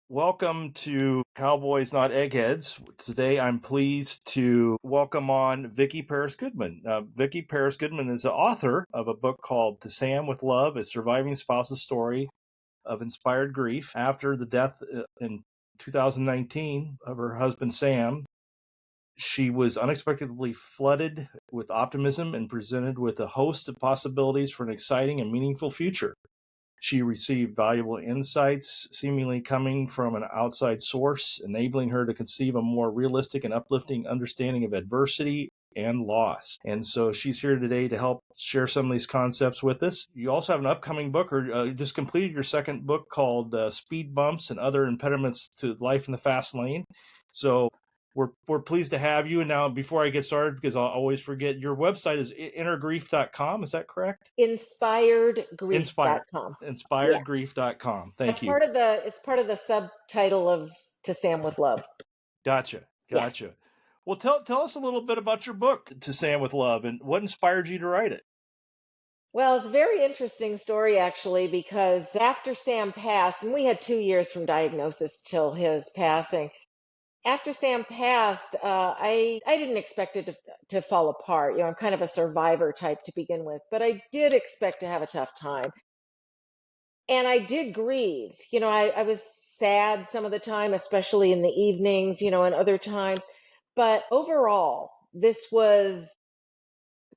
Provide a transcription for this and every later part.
Welcome to Cowboys Not Eggheads. Today I'm pleased to welcome on Vicki Paris Goodman. Vicki Paris Goodman is the author of a book called To Sam with Love, a surviving spouse's story of inspired grief. After the death in 2019 of her husband Sam, she was unexpectedly flooded with optimism and presented with a host of possibilities for an exciting and meaningful future. She received valuable insights, seemingly coming from an outside source, enabling her to conceive a more realistic and uplifting understanding of adversity and loss. And so she's here today to help share some of these concepts with us. You also have an upcoming book, or you just completed your second book called Speed Bumps and Other Impediments to Life in the Fast Lane. So we're pleased to have you. And now, before I get started, because I'll always forget, your website is innergrief.com. Is that correct? Inspiredgrief.com. Yeah. Inspiredgrief.com. Thank you. It's part of the subtitle of To Sam with Love. Gotcha. Yeah. Well, tell us a little bit about your book, To Sam with Love, and what inspired you to write it. Well, it's a very interesting story, actually, because after Sam passed, and we had 2 years from diagnosis till his passing. After Sam passed, I didn't expect it to fall apart. I'm kind of a survivor type to begin with, but I did expect to have a tough time. And I did grieve. I was sad some of the time, especially in the evenings, and other times. But overall, this was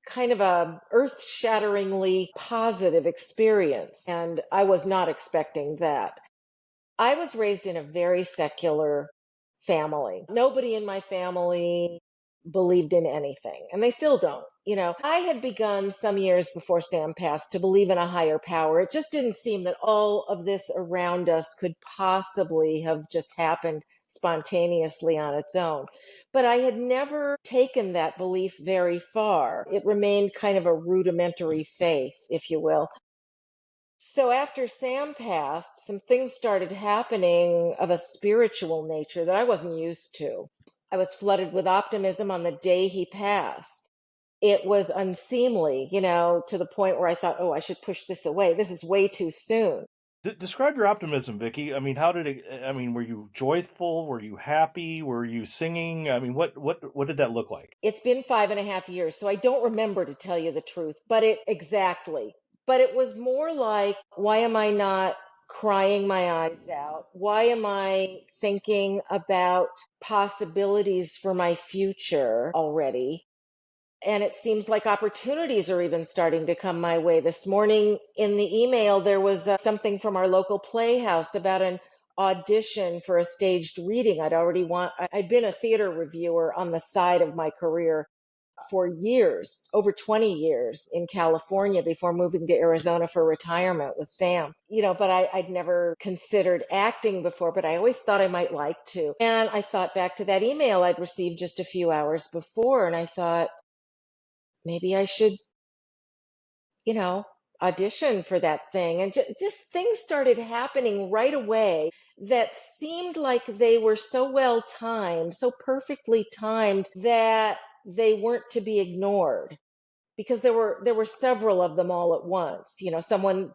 kind of a earth-shatteringly positive experience. And I was not expecting that. I was raised in a very secular family. Nobody in my family believed in anything, and they still don't. I had begun some years before Sam passed to believe in a higher power. It just didn't seem that all of this around us could possibly have just happened spontaneously on its own. But I had never taken that belief very far. It remained kind of a rudimentary faith, if you will. So after Sam passed, some things started happening of a spiritual nature that I wasn't used to. I was flooded with optimism on the day he passed. It was unseemly, to the point where I thought, oh, I should push this away. This is way too soon. Describe your optimism, Vicki. I mean, how did it? I mean, were you joyful? Were you happy? Were you singing? I mean, what did that look like? It's been 5.5 years, so I don't remember, to tell you the truth, but it was more like, why am I not crying my eyes out? Why am I thinking about possibilities for my future already? And it seems like opportunities are even starting to come my way. This morning in the email, there was something from our local playhouse about an audition for a staged reading. I'd been a theater reviewer on the side of my career for years, over 20 years in California before moving to Arizona for retirement with Sam. But I'd never considered acting before, but I always thought I might like to. And I thought back to that email I'd received just a few hours before, and I thought, maybe I should, audition for that thing. And just things started happening right away that seemed like they were so well timed, so perfectly timed, that they weren't to be ignored, because there were several of them all at once. Someone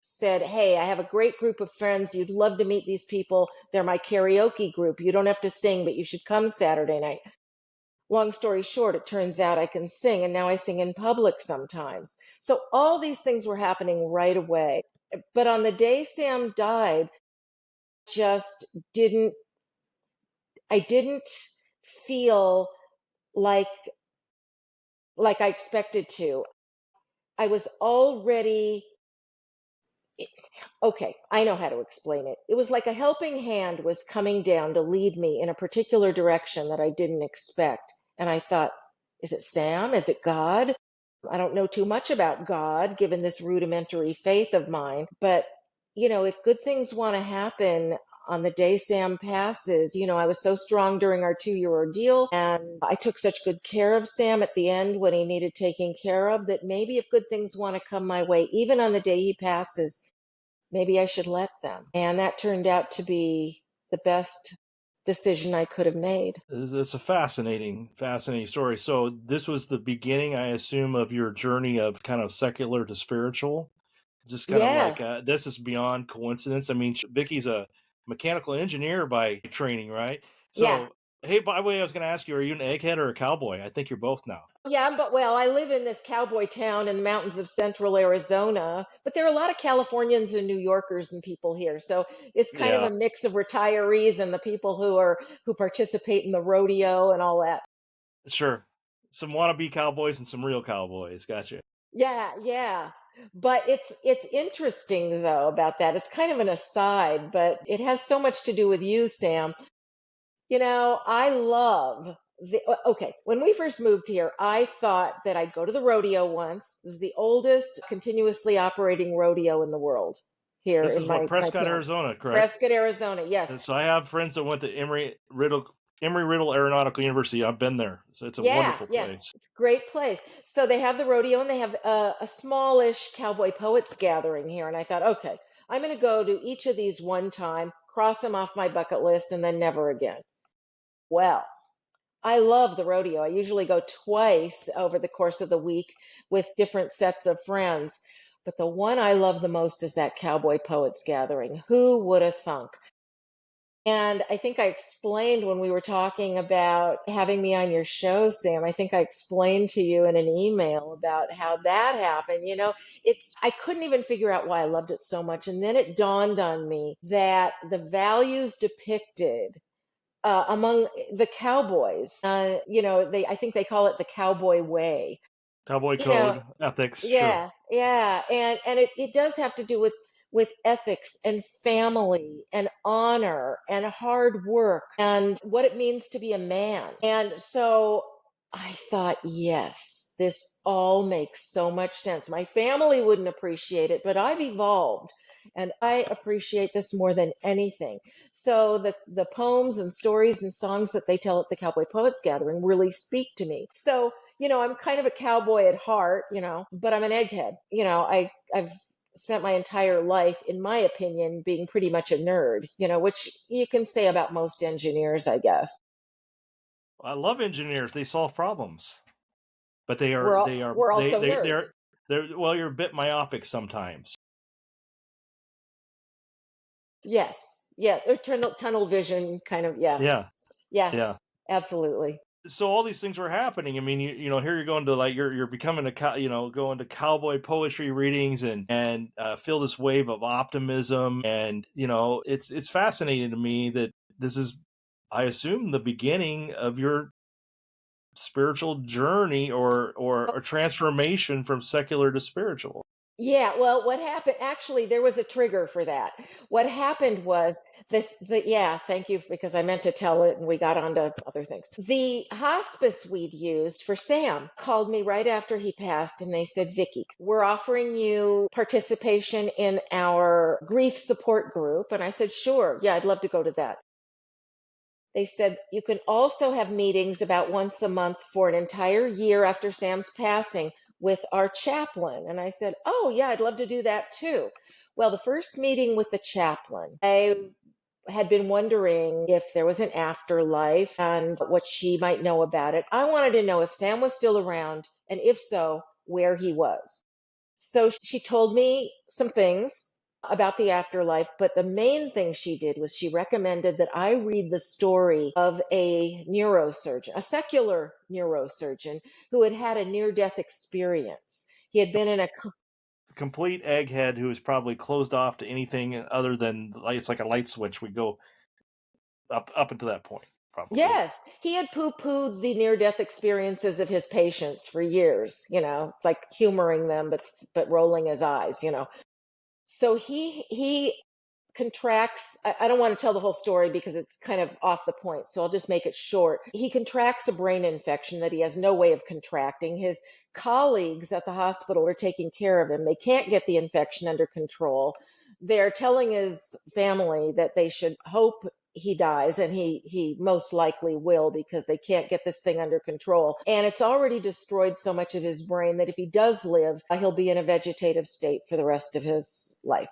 said, hey, I have a great group of friends. You'd love to meet these people. They're my karaoke group. You don't have to sing, but you should come Saturday night. Long story short, it turns out I can sing, and now I sing in public sometimes. So all these things were happening right away. But on the day Sam died, just didn't I didn't feel like I expected to. I was already okay, I know how to explain it. It was like a helping hand was coming down to lead me in a particular direction that I didn't expect. And I thought, is it Sam? Is it God? I don't know too much about God, given this rudimentary faith of mine. But, if good things want to happen on the day Sam passes, I was so strong during our 2-year ordeal, and I took such good care of Sam at the end when he needed taking care of, that maybe if good things want to come my way, even on the day he passes, maybe I should let them. And that turned out to be the best decision I could have made. It's a fascinating story. So this was the beginning, I assume, of your journey of kind of secular to spiritual. Just kind of like Yes. this is beyond coincidence. I mean, Vicky's a mechanical engineer by training, right? Yeah. So, hey, by the way, I was going to ask you, are you an egghead or a cowboy? I think you're both now. Yeah, but well, I live in this cowboy town in the mountains of central Arizona, but there are a lot of Californians and New Yorkers and people here. So it's kind of Yeah, a mix of retirees and the people who participate in the rodeo and all that. sure. Some wannabe cowboys and some real cowboys. Gotcha. Yeah, yeah. But it's interesting though about that. It's kind of an aside, but it has so much to do with you, Sam. I love okay, when we first moved here, I thought that I'd go to the rodeo once. This is the oldest continuously operating rodeo in the world here This in is what my Prescott, town. Arizona, correct? Prescott, Arizona. Yes. And so I have friends that went to Emory Riddle Aeronautical University. I've been there, so it's a Yeah, wonderful yeah. place. It's a great place. So they have the rodeo and they have a smallish cowboy poets gathering here. And I thought, okay, I'm going to go to each of these one time, cross them off my bucket list, and then never again. Well, I love the rodeo. I usually go twice over the course of the week with different sets of friends. But the one I love the most is that Cowboy Poets Gathering. Who would have thunk? And I think I explained when we were talking about having me on your show, Sam. I think I explained to you in an email about how that happened. I couldn't even figure out why I loved it so much. And then it dawned on me that the values depicted among the cowboys. I think they call it the cowboy way. Cowboy You know, code, ethics, sure. yeah, yeah, and it does have to do with ethics and family and honor and hard work and what it means to be a man. And so I thought, yes, this all makes so much sense. My family wouldn't appreciate it, but I've evolved and I appreciate this more than anything. So the poems and stories and songs that they tell at the Cowboy Poets Gathering really speak to me. So I'm kind of a cowboy at heart, but I'm an egghead. I've spent my entire life, in my opinion, being pretty much a nerd, which you can say about most engineers, I guess. I love engineers. They solve problems, but they are We're they all, are we're they also they nerds. they're well, you're a bit myopic sometimes. Yes. Yes. Or tunnel vision kind of. Yeah. Yeah, Yeah. yeah. Absolutely. So all these things were happening. I mean, here you're going to like you're becoming going to cowboy poetry readings and feel this wave of optimism, and it's fascinating to me that this is, I assume, the beginning of your spiritual journey or a transformation from secular to spiritual. Yeah, well, what happened actually, there was a trigger for that. What happened was yeah, thank you because I meant to tell it and we got on to other things. The hospice we'd used for Sam called me right after he passed and they said, Vicki, we're offering you participation in our grief support group. And I said, sure, yeah, I'd love to go to that. They said you can also have meetings about once a month for an entire year after Sam's passing with our chaplain. And I said, oh, yeah, I'd love to do that too. Well, the first meeting with the chaplain, I had been wondering if there was an afterlife and what she might know about it. I wanted to know if Sam was still around, and if so, where he was. So she told me some things about the afterlife, but the main thing she did was she recommended that I read the story of a neurosurgeon, a secular neurosurgeon who had had a near death experience. He had been in a Complete egghead who is probably closed off to anything other than it's like a light switch. We go up until that point, probably. Yes, he had poo pooed the near death experiences of his patients for years, like humoring them, but rolling his eyes. So he contracts. I don't want to tell the whole story because it's kind of off the point, so I'll just make it short. He contracts a brain infection that he has no way of contracting. His colleagues at the hospital are taking care of him. They can't get the infection under control. They're telling his family that they should hope he dies, and he most likely will because they can't get this thing under control. And it's already destroyed so much of his brain that if he does live, he'll be in a vegetative state for the rest of his life.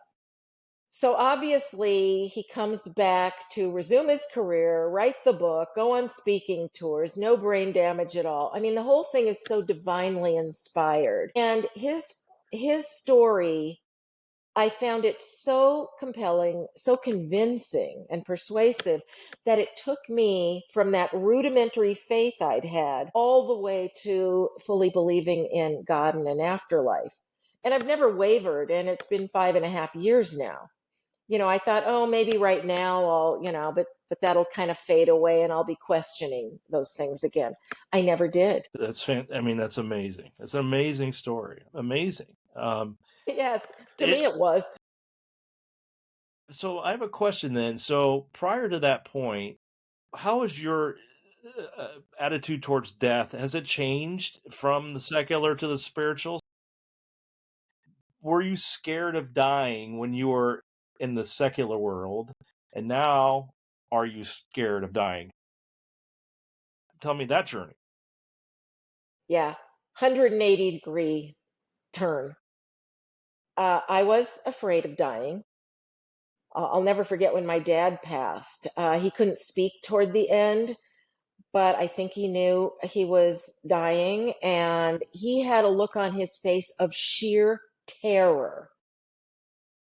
So obviously, he comes back to resume his career, write the book, go on speaking tours, no brain damage at all. I mean, the whole thing is so divinely inspired. And his story, I found it so compelling, so convincing and persuasive that it took me from that rudimentary faith I'd had all the way to fully believing in God and an afterlife. And I've never wavered, and it's been 5.5 years now. I thought, oh, maybe right now but that'll kind of fade away and I'll be questioning those things again. I never did. I mean, that's amazing. It's an amazing story. Amazing. Yes, to It me it was. So I have a question then. So prior to that point, how is your attitude towards death? Has it changed from the secular to the spiritual? Were you scared of dying when you were in the secular world? And now are you scared of dying? Tell me that journey. Yeah, 180-degree turn. I was afraid of dying. I'll never forget when my dad passed. He couldn't speak toward the end, but I think he knew he was dying, and he had a look on his face of sheer terror.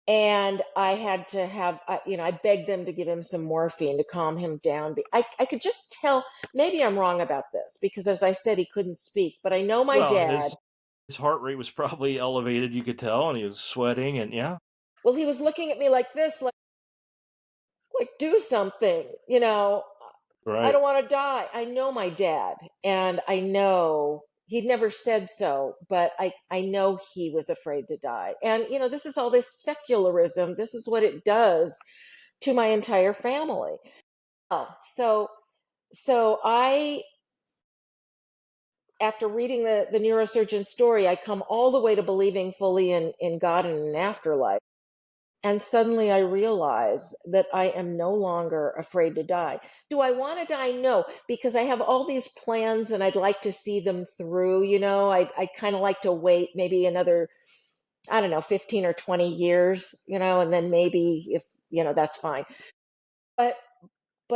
And I had to I begged them to give him some morphine to calm him down. I could just tell, maybe I'm wrong about this, because as I said, he couldn't speak, but I know my Well, dad. his heart rate was probably elevated, you could tell, and he was sweating, and yeah, Well, he was looking at me like this, like do something, I right. don't want to die. I know my dad, and I know he'd never said so, but I know he was afraid to die. And this is all this secularism. This is what it does to my entire family. So I, after reading the neurosurgeon's story, I come all the way to believing fully in God and an afterlife. And suddenly I realize that I am no longer afraid to die. Do I want to die? No, because I have all these plans and I'd like to see them through. I kind of like to wait maybe another, I don't know, 15 or 20 years, and then maybe if, that's fine. But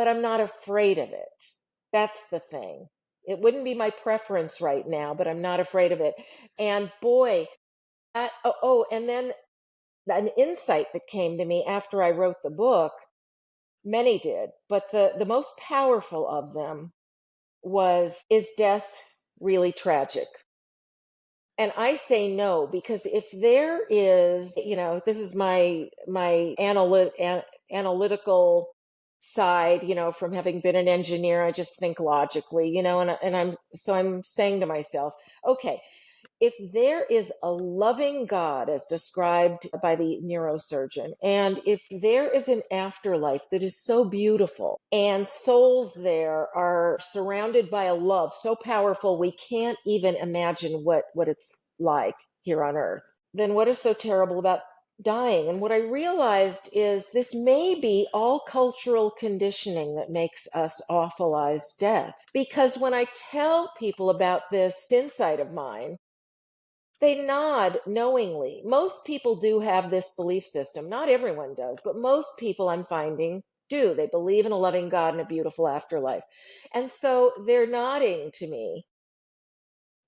I'm not afraid of it. That's the thing. It wouldn't be my preference right now, but I'm not afraid of it. And boy, and then an insight that came to me after I wrote the book, many did, but the most powerful of them was, is death really tragic? And I say no, because if there is, this is my analytical side, from having been an engineer. I just think logically, I'm saying to myself, okay, if there is a loving God as described by the neurosurgeon, and if there is an afterlife that is so beautiful, and souls there are surrounded by a love so powerful we can't even imagine what it's like here on earth, then what is so terrible about dying? And what I realized is this may be all cultural conditioning that makes us awfulize death. Because when I tell people about this insight of mine, they nod knowingly. Most people do have this belief system. Not everyone does, but most people, I'm finding, do. They believe in a loving God and a beautiful afterlife. And so they're nodding to me,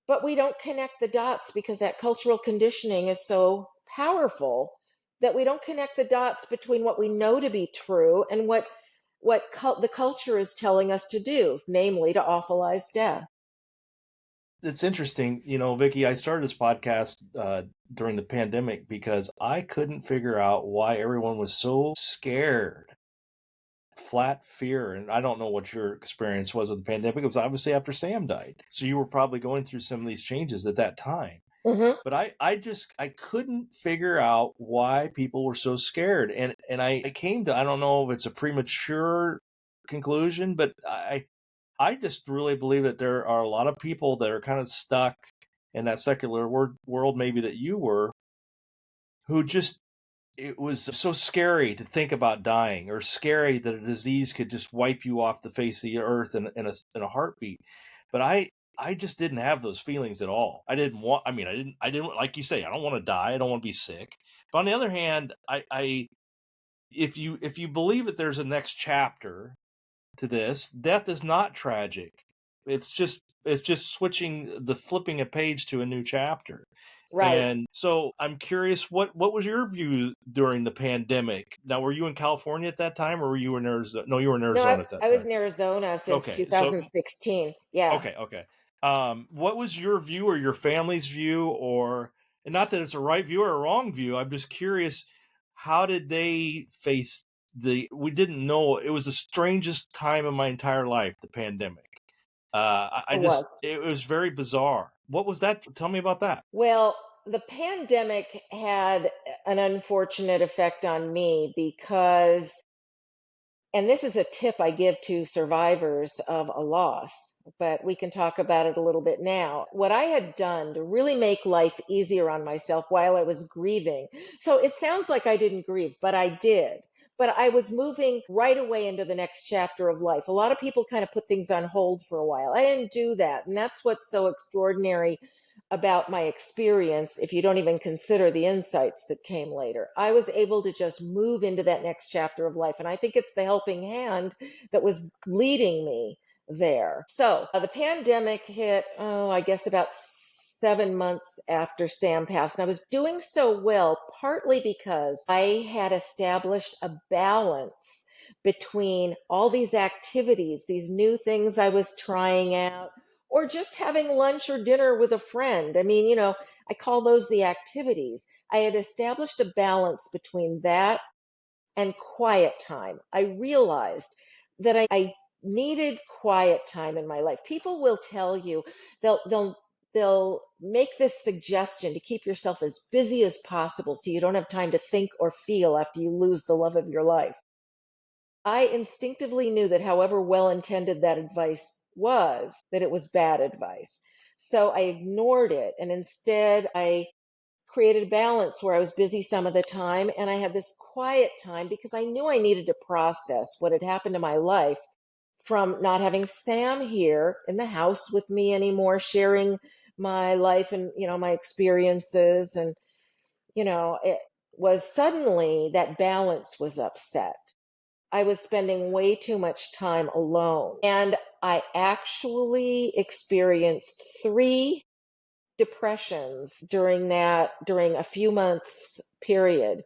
but we don't connect the dots because that cultural conditioning is so powerful that we don't connect the dots between what we know to be true and what the culture is telling us to do, namely to awfulize death. It's interesting, Vicki. I started this podcast during the pandemic because I couldn't figure out why everyone was so scared, flat fear. And I don't know what your experience was with the pandemic. It was obviously after Sam died, so you were probably going through some of these changes at that time. Hmm. But I couldn't figure out why people were so scared, and I came to, I don't know if it's a premature conclusion, but I just really believe that there are a lot of people that are kind of stuck in that secular world, maybe that you were, who just, it was so scary to think about dying, or scary that a disease could just wipe you off the face of the earth in a heartbeat. But I just didn't have those feelings at all. I didn't want. I mean, I didn't, like you say, I don't want to die. I don't want to be sick. But on the other hand, I if you believe that there's a next chapter to this, death is not tragic. it's just flipping a page to a new chapter. Right. And so I'm curious, what was your view during the pandemic? Now, were you in California at that time, or were you in Arizona? No, you were in No, Arizona I, at that I was time. in Arizona since Okay, so 2016. Yeah, okay. What was your view or your family's view, or and not that it's a right view or a wrong view? I'm just curious, how did they face the? We didn't know, it was the strangest time of my entire life, the pandemic. I it just was. it was very bizarre. What was that? Tell me about that. Well, the pandemic had an unfortunate effect on me because, and this is a tip I give to survivors of a loss, but we can talk about it a little bit now. What I had done to really make life easier on myself while I was grieving. So it sounds like I didn't grieve, but I did. But I was moving right away into the next chapter of life. A lot of people kind of put things on hold for a while. I didn't do that. And that's what's so extraordinary about my experience, if you don't even consider the insights that came later. I was able to just move into that next chapter of life. And I think it's the helping hand that was leading me there. So the pandemic hit, oh, I guess about 7 months after Sam passed. And I was doing so well, partly because I had established a balance between all these activities, these new things I was trying out, or just having lunch or dinner with a friend. I mean, I call those the activities. I had established a balance between that and quiet time. I realized that I needed quiet time in my life. People will tell you, they'll make this suggestion to keep yourself as busy as possible so you don't have time to think or feel after you lose the love of your life. I instinctively knew that however well intended that advice was, that it was bad advice. So I ignored it. And instead, I created a balance where I was busy some of the time and I had this quiet time because I knew I needed to process what had happened to my life from not having Sam here in the house with me anymore, sharing my life and, my experiences. And, it was suddenly that balance was upset. I was spending way too much time alone. And I actually experienced three depressions during a few months period.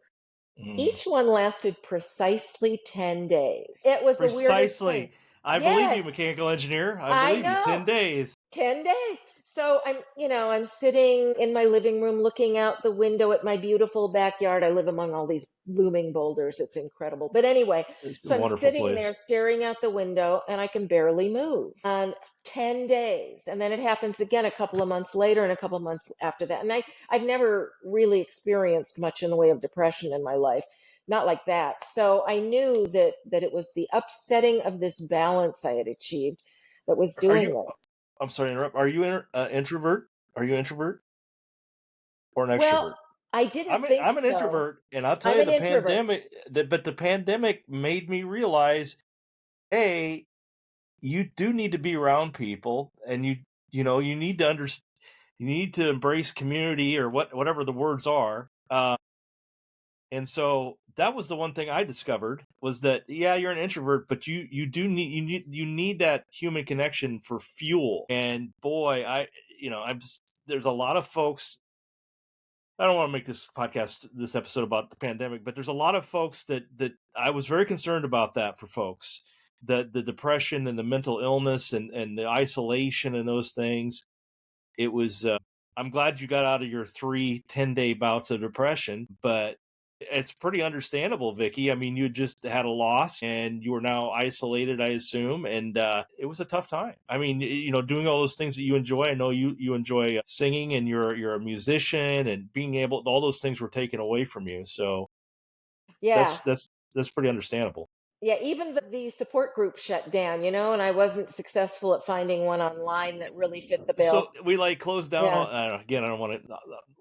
Mm. Each one lasted precisely 10 days. It was the weirdest thing. Precisely. I believe you, Yes, mechanical engineer. I I believe you. know. 10 days. 10 days. So I'm sitting in my living room looking out the window at my beautiful backyard. I live among all these looming boulders. It's incredible. But anyway, It's a so I'm wonderful sitting place. there staring out the window and I can barely move. And 10 days. And then it happens again a couple of months later and a couple of months after that. And I've never really experienced much in the way of depression in my life. Not like that. So I knew that it was the upsetting of this balance I had achieved that was Are doing you this. I'm sorry to interrupt. Are you introvert? Are you an introvert or an Well, extrovert? I didn't think I'm an so. introvert, and I'll tell I'm you, an introvert. but the pandemic made me realize, hey, you do need to be around people, and you need to you need to embrace community, or whatever the words are. And so that was the one thing I discovered, was that, yeah, you're an introvert, but you need that human connection for fuel. And boy, there's a lot of folks. I don't want to make this episode about the pandemic, but there's a lot of folks that I was very concerned about, that for folks, the depression and the mental illness and the isolation and those things. It was, I'm glad you got out of your 10-day bouts of depression, but it's pretty understandable, Vicky. I mean, you just had a loss and you were now isolated, I assume, and it was a tough time. I mean, doing all those things that you enjoy. I know you enjoy singing, and you're a musician, and being able, all those things were taken away from you. So Yeah. that's pretty understandable. Yeah. Even the support group shut down, and I wasn't successful at finding one online that really fit the bill. So we closed down Yeah. on, I don't know, again, I don't want to,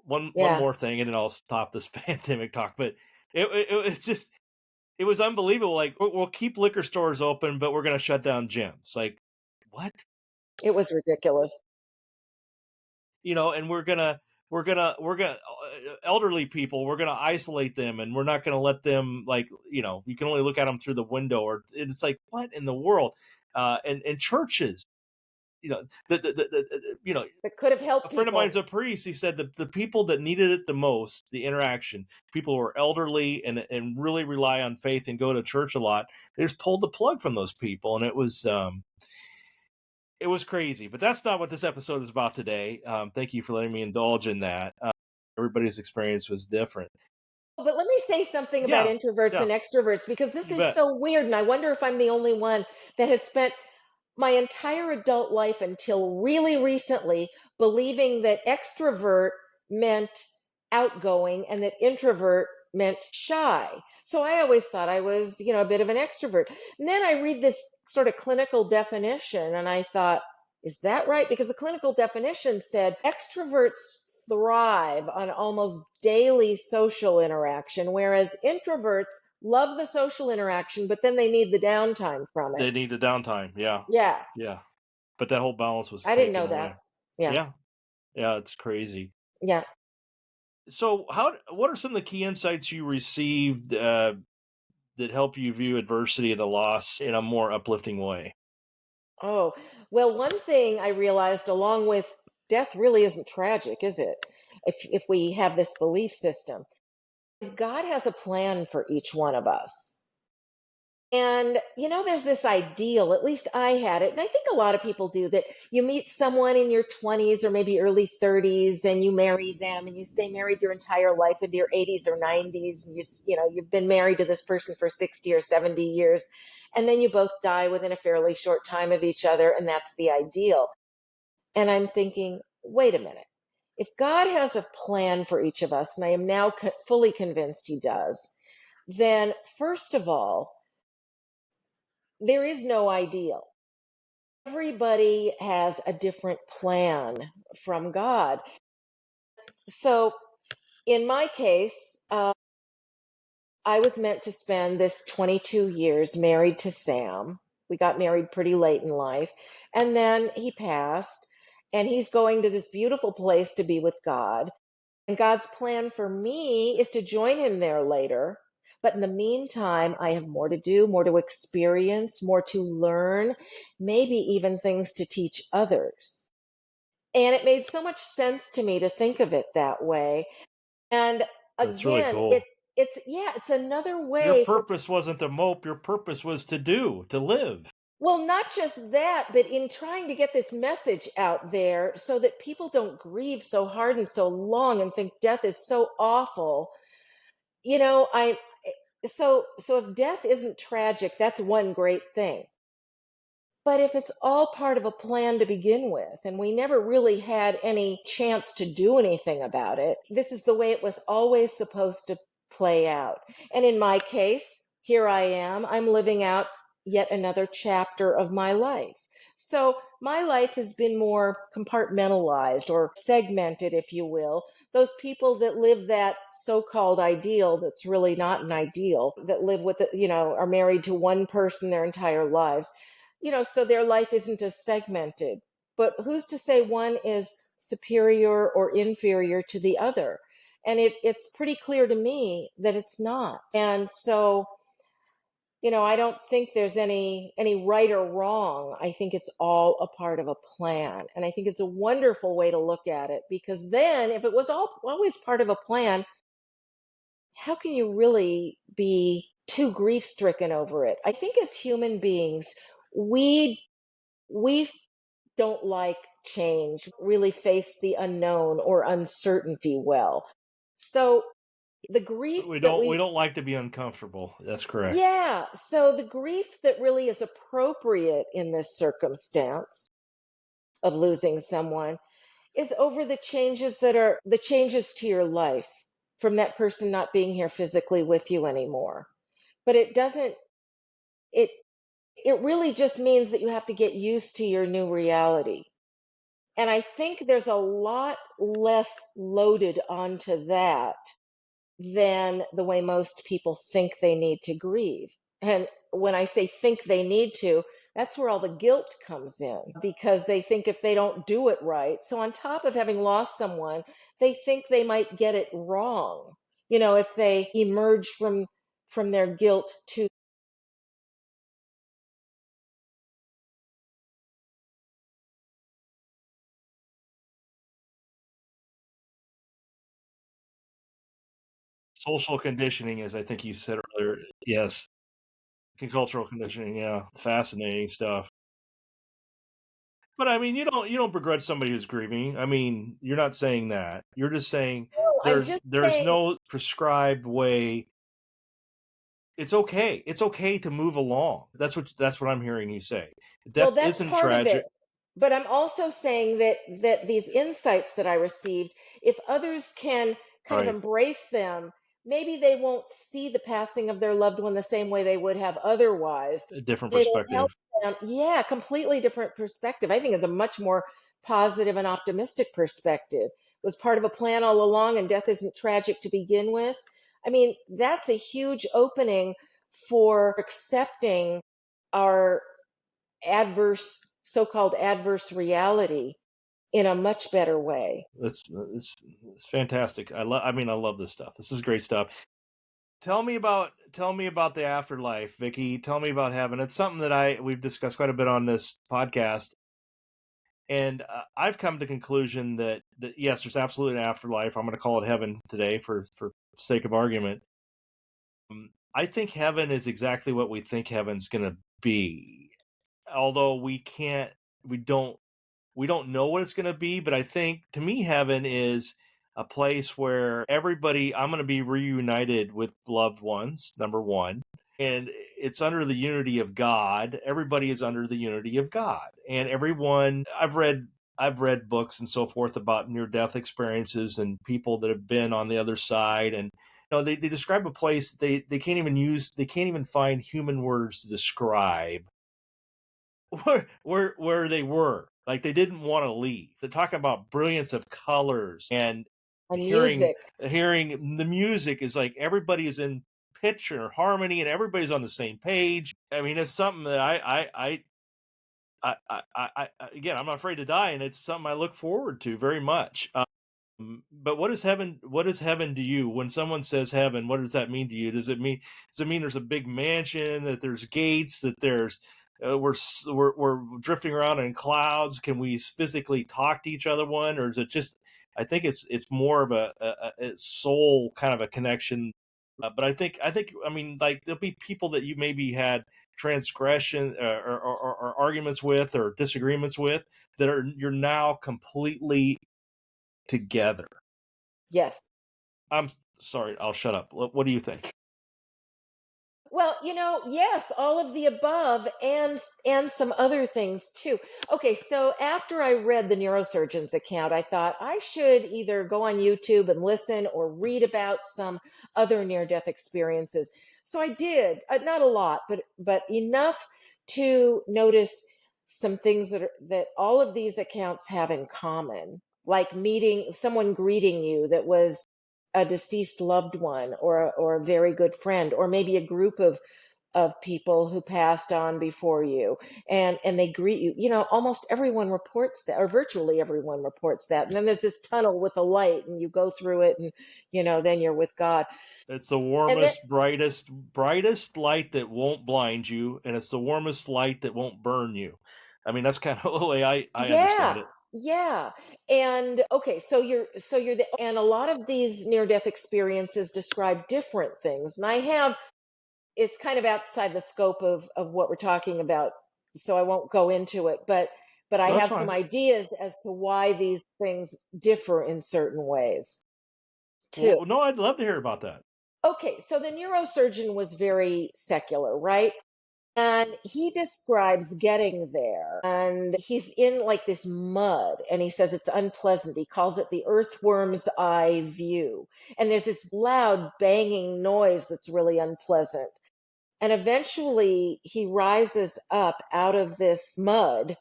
one Yeah. more thing, and then I'll stop this pandemic talk. But it's just, it was unbelievable. Like, we'll keep liquor stores open, but we're going to shut down gyms. Like, what? It was ridiculous. And we're gonna elderly people, we're gonna isolate them, and we're not gonna let them, like, you can only look at them through the window, or it's like, what in the world? And churches. you know, That could have a helped friend of mine's people. a priest. He said that the people that needed it the most, the interaction, people who are elderly and really rely on faith and go to church a lot, they just pulled the plug from those people, and it was crazy. But that's not what this episode is about today. Thank you for letting me indulge in that. Everybody's experience was different. But let me say something about Yeah, introverts yeah, and extroverts, because this you is bet. so weird. And I wonder if I'm the only one that has spent my entire adult life until really recently believing that extrovert meant outgoing and that introvert meant shy. So I always thought I was, a bit of an extrovert. And then I read this sort of clinical definition and I thought, is that right? Because the clinical definition said extroverts thrive on almost daily social interaction, whereas introverts love the social interaction, but then they need the downtime from it. They need the downtime. Yeah, Yeah, yeah. But that whole balance was I didn't taken know that. away. Yeah, Yeah, yeah. It's crazy. yeah. So, what are some of the key insights you received that help you view adversity and the loss in a more uplifting way? Oh, well, one thing I realized along with death really isn't tragic, is it? If we have this belief system, is God has a plan for each one of us. And, there's this ideal, at least I had it, and I think a lot of people do, that you meet someone in your 20s or maybe early 30s and you marry them and you stay married your entire life into your 80s or 90s. And you've been married to this person for 60 or 70 years. And then you both die within a fairly short time of each other, and that's the ideal. And I'm thinking, wait a minute. If God has a plan for each of us, and I am now fully convinced he does, then first of all, there is no ideal. Everybody has a different plan from God. So in my case, I was meant to spend this 22 years married to Sam. We got married pretty late in life. And then he passed, and he's going to this beautiful place to be with God. And God's plan for me is to join him there later. But in the meantime, I have more to do, more to experience, more to learn, maybe even things to teach others. And it made so much sense to me to think of it that way. And That's really again, cool. it's another Your way for, purpose wasn't to mope. Your purpose was to do, to live. well, not just that, but in trying to get this message out there so that people don't grieve so hard and so long and think death is so awful. I so if death isn't tragic, that's one great thing. But if it's all part of a plan to begin with, and we never really had any chance to do anything about it, this is the way it was always supposed to play out. And in my case, here I am, I'm living out yet another chapter of my life. So my life has been more compartmentalized or segmented, if you will. Those people that live that so-called ideal that's really not an ideal, that live with, are married to one person their entire lives, so their life isn't as segmented. But who's to say one is superior or inferior to the other? And it's pretty clear to me that it's not. And so, I don't think there's any right or wrong. I think it's all a part of a plan. And I think it's a wonderful way to look at it, because then if it was all always part of a plan, how can you really be too grief stricken over it? I think as human beings, we we don't like change, really face the unknown or uncertainty well. So the grief that We we, don't like to be uncomfortable. That's correct. yeah, so the grief that really is appropriate in this circumstance of losing someone is over the changes that are the changes to your life from that person not being here physically with you anymore. But it doesn't, it, it really just means that you have to get used to your new reality. And I think there's a lot less loaded onto that than the way most people think they need to grieve. And when I say think they need to, that's where all the guilt comes in, because they think if they don't do it right. So, on top of having lost someone, they think they might get it wrong. If they emerge from their guilt to Social conditioning, as I think you said earlier. Yes, cultural conditioning. Yeah, fascinating stuff. But I mean, you don't begrudge somebody who's grieving. I mean, you're not saying that. You're just saying No, I'm just there's saying, no prescribed way. It's okay. It's okay to move along. That's what I'm hearing you say. well, Death that's isn't part of it. tragic, But I'm also saying that these insights that I received, if others can kind of right? embrace them, maybe they won't see the passing of their loved one the same way they would have otherwise. A different And it'll help perspective. them. Yeah, completely different perspective. I think it's a much more positive and optimistic perspective. It was part of a plan all along, and death isn't tragic to begin with. I mean, that's a huge opening for accepting our adverse, so-called adverse reality in a much better way. It's fantastic. I mean, I love this stuff. This is great stuff. Tell me about the afterlife, Vicky. Tell me about heaven. It's something that we've discussed quite a bit on this podcast, and I've come to conclusion that yes, there's absolutely an afterlife. I'm going to call it heaven today for sake of argument. I think heaven is exactly what we think heaven's going to be, although we don't we don't know what it's going to be. But I think, to me, heaven is a place where everybody, I'm going to be reunited with loved ones, number one, and it's under the unity of God. Everybody is under the unity of God, and everyone, I've read books and so forth about near death experiences and people that have been on the other side, and they describe a place they can't even find human words to describe where they were. Like, they didn't want to leave. They're talking about brilliance of colors, and And hearing music. hearing the music is like everybody is in pitch or harmony, and everybody's on the same page. I mean, it's something that again, I'm not afraid to die, and it's something I look forward to very much. But what is heaven? What is heaven to you? When someone says heaven, what does that mean to you? Does it mean there's a big mansion, that there's gates, that there's we're drifting around in clouds? Can we physically talk to each other? One, or is it just? I think it's more of a soul kind of a connection. But I mean, like, there'll be people that you maybe had transgression or arguments with or disagreements with, that are you're now completely together. Yes. I'm sorry, I'll shut up. What do you think? Well, yes, all of the above and some other things too. Okay, so after I read the neurosurgeon's account, I thought I should either go on YouTube and listen or read about some other near-death experiences. So I did, not a lot, but enough to notice some things that all of these accounts have in common, like meeting someone greeting you that was a deceased loved one, or a very good friend, or maybe a group of people who passed on before you, and they greet you. Almost everyone reports that, or virtually everyone reports that. And then there's this tunnel with a light, and you go through it, and then you're with God. It's the And then, warmest, brightest light that won't blind you, and it's the warmest light that won't burn you. I mean, that's kind of the way I understand yeah, it. yeah. And okay, so you're the, and a lot of these near death experiences describe different things. And I have it's kind of outside the scope of what we're talking about, so I won't go into it. But I No, that's have some fine. ideas as to why these things differ in certain ways too. Well, no, I'd love to hear about that. Okay, so the neurosurgeon was very secular, right? And he describes getting there, and he's in like this mud, and he says it's unpleasant. He calls it the earthworm's eye view. And there's this loud banging noise that's really unpleasant. And eventually he rises up out of this mud,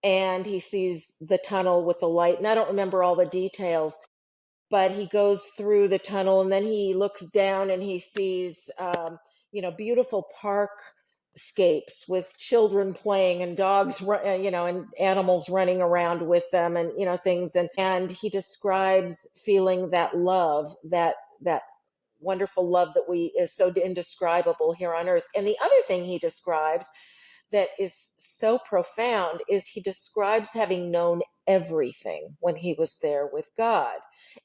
and he sees the tunnel with the light. And I don't remember all the details, but he goes through the tunnel, and then he looks down and he sees, beautiful park scapes with children playing, and dogs, and animals running around with them, and, things. And he describes feeling that love, that wonderful love that we is so indescribable here on earth. And the other thing he describes that is so profound is he describes having known everything when he was there with God.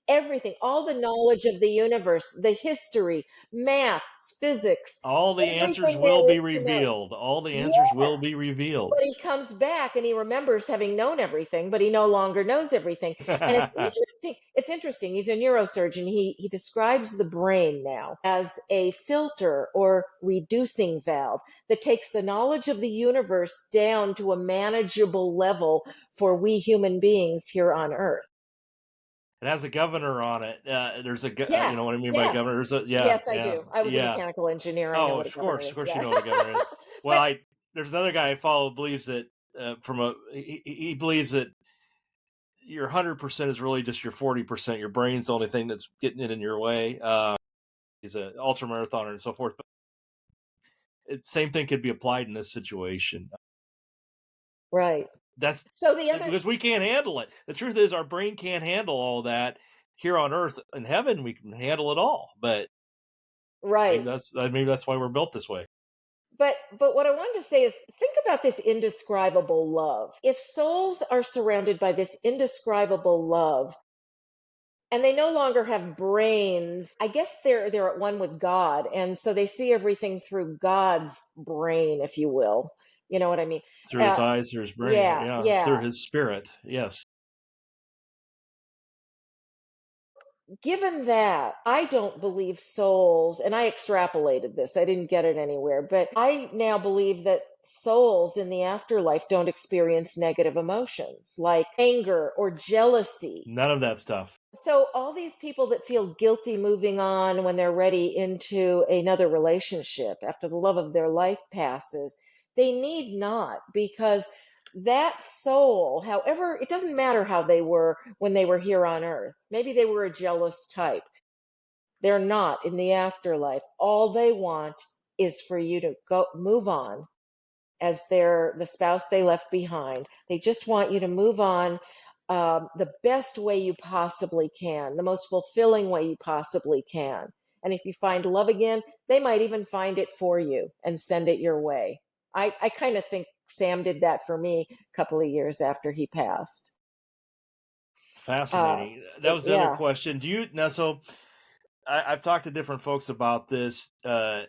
everything, all the knowledge of the universe, the history, math, physics, All the answers everything will there be is to know. revealed. All the answers will Yes. be revealed. But he comes back and he remembers having known everything, but he no longer knows everything. And it's interesting. It's interesting. He's a neurosurgeon. He describes the brain now as a filter or reducing valve that takes the knowledge of the universe down to a manageable level for we human beings here on Earth. It has a governor on it. Yeah, You know what I mean by yeah. governor? There's a Yes, I yeah, do. I was a yeah. mechanical engineer. I know Oh, what a governor of is. course, you Yeah. know what a governor is. Well, But there's another guy I follow believes that he believes that your 100% is really just your 40%. Your brain's the only thing that's getting it in your way. He's an ultra marathoner and so forth. But same thing could be applied in this situation. right. That's So the other because we can't handle it. The truth is, our brain can't handle all that. Here on Earth, in heaven, we can handle it all. But right. maybe that's why we're built this way. But what I wanted to say is think about this indescribable love. If souls are surrounded by this indescribable love and they no longer have brains, I guess they're at one with God, and so they see everything through God's brain, if you will. You know what I mean? Through his Uh, eyes, through his brain, yeah, yeah, through yeah. his spirit. Yes, Given that, I don't believe souls, and I extrapolated this, I didn't get it anywhere, but I now believe that souls in the afterlife don't experience negative emotions like anger or jealousy. none of that stuff. So, all these people that feel guilty moving on when they're ready into another relationship after the love of their life passes, they need not because that soul, however, it doesn't matter how they were when they were here on earth. Maybe they were a jealous type. They're not in the afterlife. All they want is for you to go move on as the spouse they left behind. They just want you to move on the best way you possibly can, the most fulfilling way you possibly can. And if you find love again, they might even find it for you and send it your way. I kind of think Sam did that for me a couple of years after he passed. Uh, Fascinating. That was the other yeah. question. Do you now? So I've talked to different folks about this. I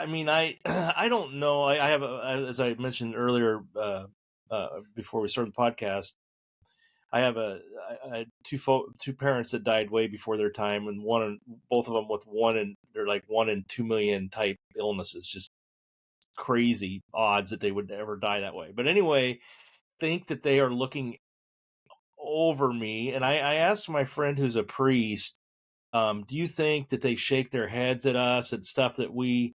mean, I I don't know. I have, as I mentioned earlier, before we started the podcast, I have I had two parents that died way before their time, and both of them with they're like 1 in 2 million type illnesses, just crazy odds that they would ever die that way. But anyway, think that they are looking over me, and I asked my friend who's a priest, do you think that they shake their heads at us at stuff that we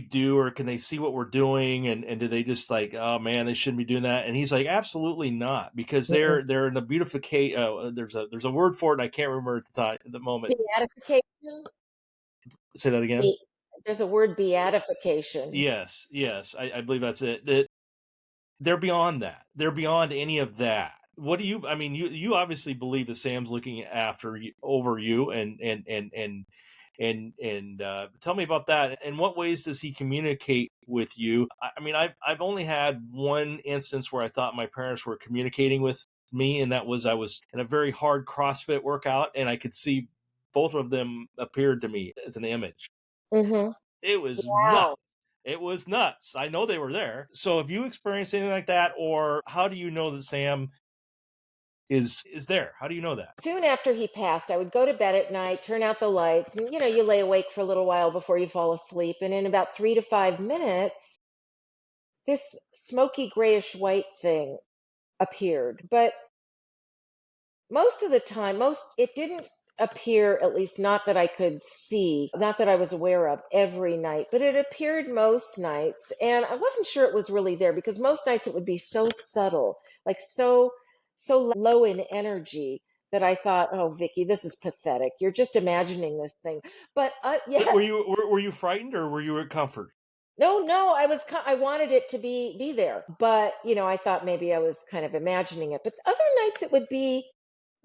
do, or can they see what we're doing, and do they just like, oh man, they shouldn't be doing that? And he's like, absolutely not, because Mm-mm. they're in the beautification. There's a word for it, and I can't remember at the time at the moment. Beatification? Say that again. Be- There's a word beatification. Yes, yes, I believe that's it. They're beyond that. They're beyond any of that. What do you? I mean, you obviously believe that Sam's looking after you, over you, and tell me about that. In what ways does he communicate with you? I mean, I've only had one instance where I thought my parents were communicating with me, and that was I was in a very hard CrossFit workout, and I could see both of them appeared to me as an image. Hmm. It was Wow. nuts. It was nuts. I know they were there. So have you experienced anything like that, or how do you know that Sam is there? How do you know that? Soon after he passed, I would go to bed at night, turn out the lights, and you lay awake for a little while before you fall asleep. And in about 3 to 5 minutes, this smoky grayish white thing appeared. But most of the time, most it didn't appear, at least not that I could see, not that I was aware of every night, but it appeared most nights. And I wasn't sure it was really there because most nights it would be so subtle, like so low in energy that I thought, oh, Vicky, this is pathetic. You're just imagining this thing. But yeah, Were you frightened, or were you at comfort? no, I wanted it to be there, but I thought maybe I was kind of imagining it. But other nights it would be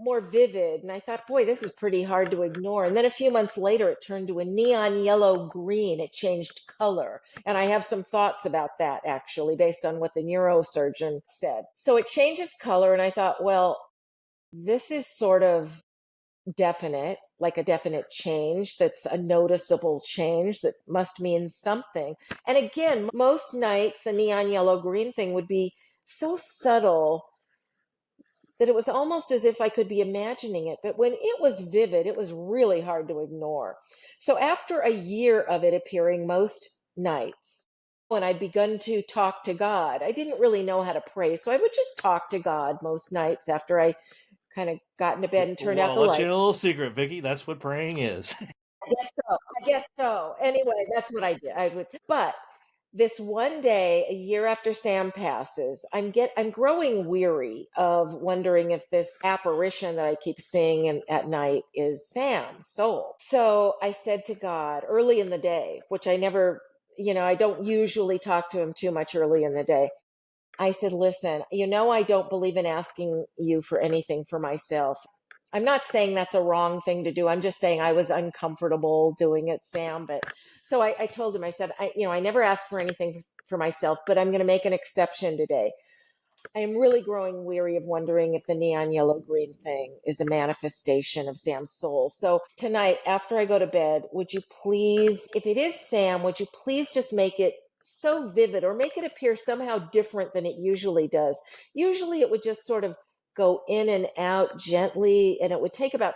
more vivid, and I thought, boy, this is pretty hard to ignore. And then a few months later, it turned to a neon yellow green. It changed color, and I have some thoughts about that actually, based on what the neurosurgeon said. So it changes color, and I thought, well, this is sort of definite, like a definite change that's a noticeable change that must mean something. And again, most nights the neon yellow green thing would be so subtle that it was almost as if I could be imagining it. But when it was vivid, it was really hard to ignore. So after a year of it appearing most nights, when I'd begun to talk to God, I didn't really know how to pray. So I would just talk to God most nights after I kind of got into bed and turned Well, out I'll the let you in a lights. little secret, Vicky. That's what praying is. I guess so. I guess so. Anyway, that's what I did. I would, but this one day, a year after Sam passes, I'm growing weary of wondering if this apparition that I keep seeing at night is Sam's soul. So I said to God early in the day, which I never, I don't usually talk to him too much early in the day. I said, listen, I don't believe in asking you for anything for myself. I'm not saying that's a wrong thing to do. I'm just saying I was uncomfortable doing it, Sam. But so I told him, I said, I never asked for anything for myself, but I'm going to make an exception today. I am really growing weary of wondering if the neon yellow green thing is a manifestation of Sam's soul. So tonight, after I go to bed, would you please, if it is Sam, would you please just make it so vivid or make it appear somehow different than it usually does? Usually it would just sort of go in and out gently, and it would take about,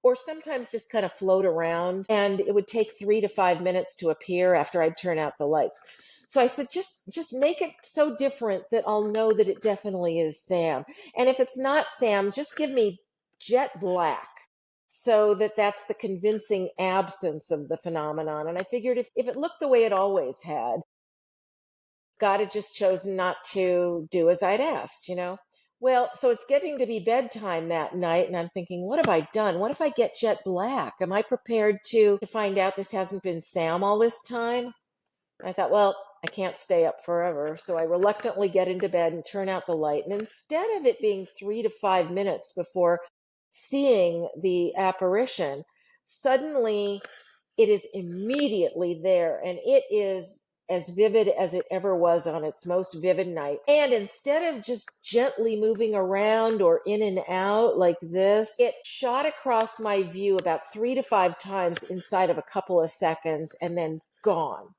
or sometimes just kind of float around, and it would take 3 to 5 minutes to appear after I'd turn out the lights. So I said, just make it so different that I'll know that it definitely is Sam. And if it's not Sam, just give me jet black so that that's the convincing absence of the phenomenon. And I figured if it looked the way it always had, God had just chosen not to do as I'd asked. Well, so it's getting to be bedtime that night, and I'm thinking, what have I done? What if I get jet black? Am I prepared to find out this hasn't been Sam all this time? I thought, well, I can't stay up forever. So I reluctantly get into bed and turn out the light. And instead of it being 3 to 5 minutes before seeing the apparition, suddenly it is immediately there. And it is as vivid as it ever was on its most vivid night. And instead of just gently moving around or in and out like this, it shot across my view about 3 to 5 times inside of a couple of seconds and then gone.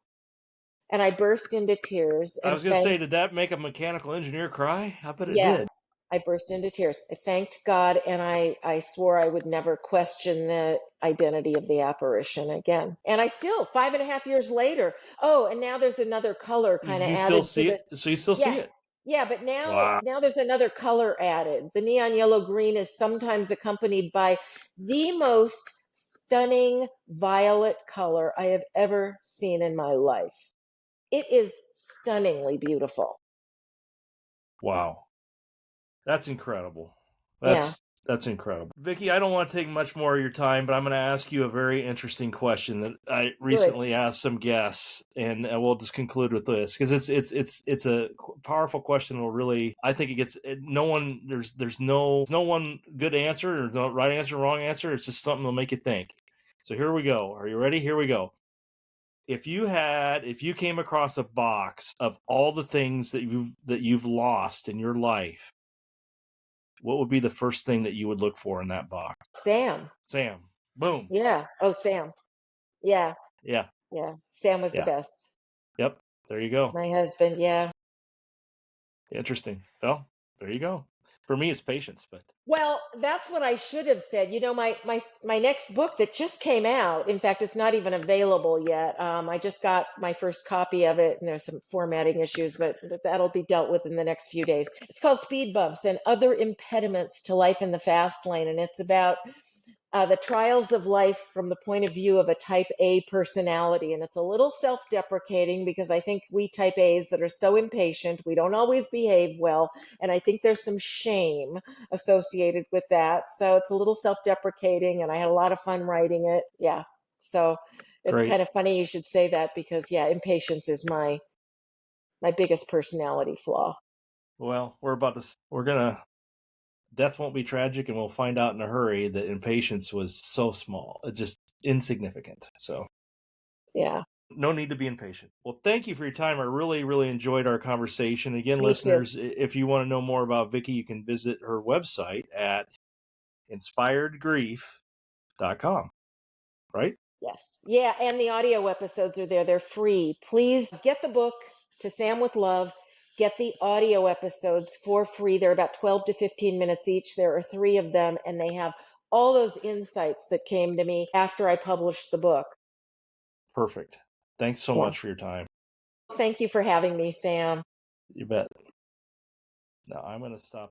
And I burst into tears I and was going to say, thanked, did that make a mechanical engineer cry? I bet it yeah, did. I burst into tears. I thanked God, and I swore I would never question the identity of the apparition again. And I still, 5.5 years later, oh, and now there's another color kind of You still added to see the, it? So you still see yeah, it? yeah, but now Wow. now there's another color added. The neon yellow green is sometimes accompanied by the most stunning violet color I have ever seen in my life. It is stunningly beautiful. Wow. That's incredible. Yeah, That's incredible. Vicky, I don't want to take much more of your time, but I'm going to ask you a very interesting question that I good. recently asked some guests, and we'll just conclude with this because it's a powerful question. Will really, I think it gets no one. There's no one good answer or no right answer, wrong answer. It's just something that'll make you think. So here we go. Are you ready? Here we go. If you came across a box of all the things that you've lost in your life, what would be the first thing that you would look for in that box? Sam. Sam. Boom. Yeah. Oh, Sam. Yeah. Yeah. Yeah. Sam was the Yeah. best. Yep. There you go. My husband. Yeah. Interesting. Well, there you go. For me, it's patience, but Well, that's what I should have said. My next book that just came out. In fact, it's not even available yet. I just got my first copy of it, and there's some formatting issues, but that'll be dealt with in the next few days. It's called Speed Bumps and Other Impediments to Life in the Fast Lane, and it's about the trials of life from the point of view of a type A personality. And it's a little self deprecating because I think we type A's that are so impatient, we don't always behave well. And I think there's some shame associated with that. So it's a little self deprecating, and I had a lot of fun writing it. Yeah. So it's great. kind of funny you should say that because, yeah, impatience is my biggest personality flaw. Well, we're gonna death won't be tragic, and we'll find out in a hurry that impatience was so small, just insignificant. So Yeah. no need to be impatient. Well, thank you for your time. I really, really enjoyed our conversation. Again, Me too. listeners, if you want to know more about Vicki, you can visit her website at inspiredgrief.com, right? Yes. Yeah. And the audio episodes are there. They're free. Please get the book, To Sam with Love. Get the audio episodes for free. They're about 12 to 15 minutes each. There are 3 of them, and they have all those insights that came to me after I published the book. Perfect. Thanks so Yeah. much for your time. Thank you for having me, Sam. You bet. Now I'm going to stop.